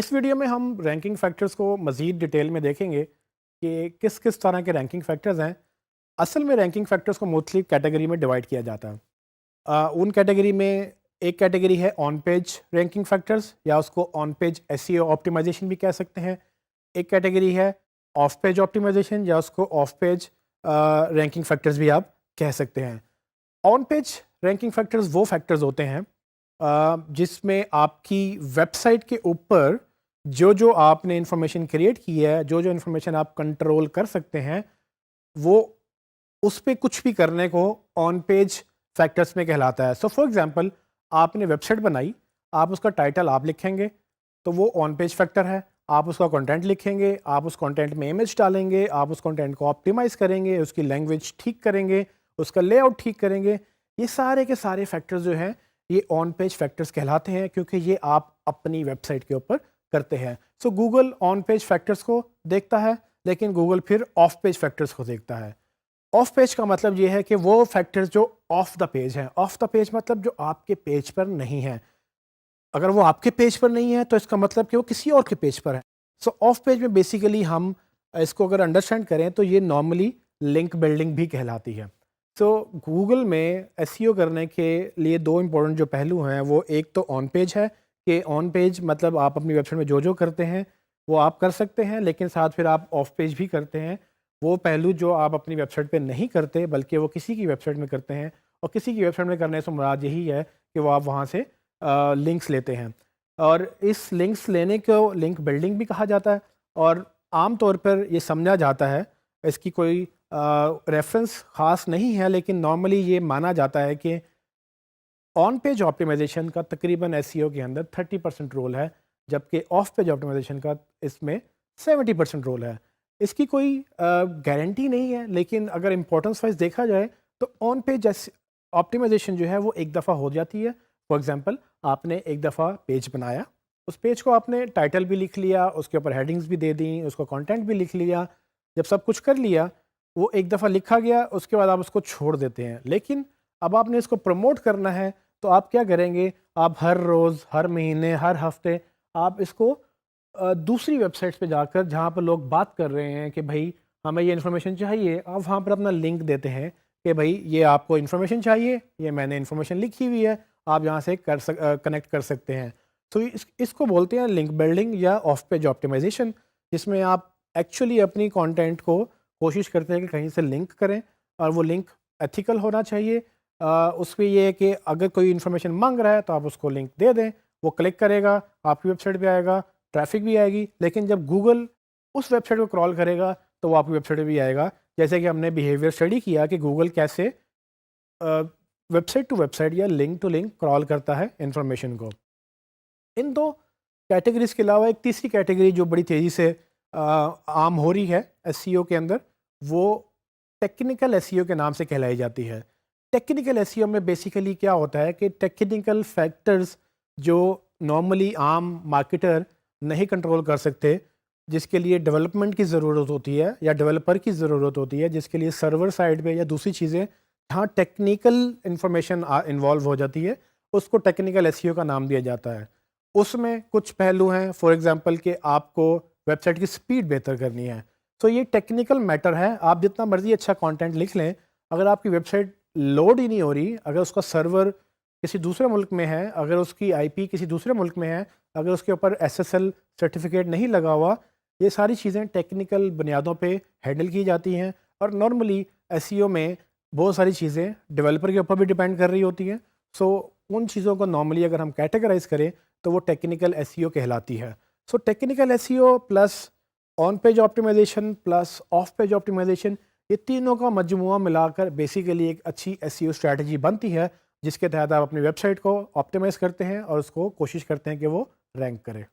इस वीडियो में हम रैंकिंग फैक्टर्स को मज़ीद डिटेल में देखेंगे कि किस किस तरह के रैंकिंग फैक्टर्स हैं। असल में रैंकिंग फैक्टर्स को मुख्तलिफ कैटेगरी में डिवाइड किया जाता है। उन कैटेगरी में एक कैटेगरी है ऑन पेज रैंकिंग फैक्टर्स या उसको ऑन पेज एसईओ ऑप्टिमाइजेशन भी कह सकते हैं। एक कैटेगरी है ऑफ पेज ऑप्टिमाइजेशन या उसको ऑफ पेज रैंकिंग फैक्टर्स भी आप कह सकते हैं। ऑन पेज रैंकिंग फैक्टर्स वो फैक्टर्स होते हैं जिसमें आपकी वेबसाइट के ऊपर जो जो आपने इंफॉर्मेशन क्रिएट की है, जो जो इंफॉर्मेशन आप कंट्रोल कर सकते हैं, वो उस पे कुछ भी करने को ऑन पेज फैक्टर्स में कहलाता है। सो फॉर एग्जांपल आपने वेबसाइट बनाई, आप उसका टाइटल आप लिखेंगे तो वो ऑन पेज फैक्टर है। आप उसका कंटेंट लिखेंगे, आप उस कंटेंट में इमेज डालेंगे, आप उस कंटेंट को ऑप्टिमाइज करेंगे, उसकी लैंग्वेज ठीक करेंगे, उसका लेआउट ठीक करेंगे। ये सारे के सारे फैक्टर्स जो हैं ये ऑन पेज फैक्टर्स कहलाते हैं क्योंकि ये आप अपनी वेबसाइट के ऊपर करते हैं। सो गूगल ऑन पेज फैक्टर्स को देखता है, लेकिन गूगल फिर ऑफ पेज फैक्टर्स को देखता है। ऑफ पेज का मतलब ये है कि वो फैक्टर्स जो ऑफ द पेज हैं। ऑफ द पेज मतलब जो आपके पेज पर नहीं है। अगर वो आपके पेज पर नहीं है तो इसका मतलब कि वो किसी और के पेज पर है। सो ऑफ पेज में बेसिकली हम इसको अगर अंडरस्टैंड करें तो ये नॉर्मली लिंक बिल्डिंग भी कहलाती है। सो गूगल में एसईओ करने के लिए दो इंपॉर्टेंट जो पहलू हैं, वो एक तो ऑन पेज है कि ऑन पेज मतलब आप अपनी वेबसाइट में जो जो करते हैं वो आप कर सकते हैं, लेकिन साथ फिर आप ऑफ पेज भी करते हैं। वो पहलू जो आप अपनी वेबसाइट पे नहीं करते बल्कि वो किसी की वेबसाइट में करते हैं, और किसी की वेबसाइट में करने से मुराद यही है कि वो आप वहाँ से लिंक्स लेते हैं। और इस लिंक्स लेने को लिंक बिल्डिंग भी कहा जाता है, और आम तौर पर ये समझा जाता है, इसकी कोई रेफरेंस ख़ास नहीं है, लेकिन नॉर्मली ये माना जाता है कि ऑन पेज ऑप्टिमाइजेशन का तकरीबन एसईओ के अंदर 30% रोल है, जबकि ऑफ पेज ऑप्टिमाइजेशन का इसमें 70% रोल है। इसकी कोई गारंटी नहीं है, लेकिन अगर इम्पोर्टेंस वाइज देखा जाए तो ऑन पेज ऑप्टिमाइजेशन जो है वो एक दफ़ा हो जाती है। फॉर एग्जांपल आपने एक दफ़ा पेज बनाया, उस पेज को आपने टाइटल भी लिख लिया, उसके ऊपर हेडिंग्स भी दे दी, उसका कंटेंट भी लिख लिया। जब सब कुछ कर लिया, वो एक दफ़ा लिखा गया, उसके बाद आप उसको छोड़ देते हैं। लेकिन अब आपने इसको प्रमोट करना है तो आप क्या करेंगे? आप हर रोज़, हर महीने, हर हफ्ते आप इसको दूसरी वेबसाइट्स पे जाकर जहाँ पर लोग बात कर रहे हैं कि भाई हमें ये इन्फॉर्मेशन चाहिए, आप वहाँ पर अपना लिंक देते हैं कि भाई ये आपको इन्फॉर्मेशन चाहिए, ये मैंने इन्फॉर्मेशन लिखी हुई है, आप यहाँ से कनेक्ट कर सकते हैं। तो इसको बोलते हैं लिंक बिल्डिंग या ऑफ पेज ऑप्टिमाइजेशन, जिसमें आप एक्चुअली अपनी कंटेंट को कोशिश करते हैं कि कहीं से लिंक करें, और वो लिंक एथिकल होना चाहिए। उसमें ये है कि अगर कोई इन्फॉर्मेशन मांग रहा है तो आप उसको लिंक दे दें, वो क्लिक करेगा, आपकी वेबसाइट पे आएगा, ट्रैफिक भी आएगी। लेकिन जब गूगल उस वेबसाइट को क्रॉल करेगा तो वो आपकी वेबसाइट पे भी आएगा। जैसे कि हमने बिहेवियर स्टडी किया कि गूगल कैसे वेबसाइट टू वेबसाइट या लिंक टू लिंक क्रॉल करता है इंफॉर्मेशन को। इन दो कैटेगरीज के अलावा एक तीसरी कैटेगरी जो बड़ी तेज़ी से आम हो रही है एसईओ के अंदर, वो टेक्निकल एसईओ के नाम से कहलाई जाती है। टेक्निकल एसईओ में बेसिकली क्या होता है कि टेक्निकल फैक्टर्स जो नॉर्मली आम मार्केटर नहीं कंट्रोल कर सकते, जिसके लिए डेवलपमेंट की ज़रूरत होती है या डेवलपर की ज़रूरत होती है, जिसके लिए सर्वर साइड पे या दूसरी चीज़ें जहाँ टेक्निकल इंफॉर्मेशन इन्वॉल्व हो जाती है, उसको टेक्निकल एसईओ का नाम दिया जाता है। उसमें कुछ पहलू हैं, फॉर एग्जांपल कि आपको वेबसाइट की स्पीड बेहतर करनी है। तो ये टेक्निकल मैटर है। आप जितना मर्ज़ी अच्छा कंटेंट लिख लें, अगर आपकी वेबसाइट लोड ही नहीं हो रही, अगर उसका सर्वर किसी दूसरे मुल्क में है, अगर उसकी आईपी किसी दूसरे मुल्क में है, अगर उसके ऊपर एसएसएल सर्टिफिकेट नहीं लगा हुआ, ये सारी चीज़ें टेक्निकल बुनियादों पे हैंडल की जाती हैं। और नॉर्मली एसईओ में बहुत सारी चीज़ें डेवलपर के ऊपर भी डिपेंड कर रही होती हैं। सो उन चीज़ों को नॉर्मली अगर हम कैटेगराइज करें तो वो टेक्निकल एसईओ कहलाती है। So technical SEO plus on page optimisation plus off page optimisation, ये तीनों का मजमुआ मिलाकर बेसिकली एक अच्छी एसईओ स्ट्रैटेजी बनती है, जिसके तहत आप अपनी वेबसाइट को ऑप्टिमाइज़ करते हैं और उसको कोशिश करते हैं कि वो रैंक करे।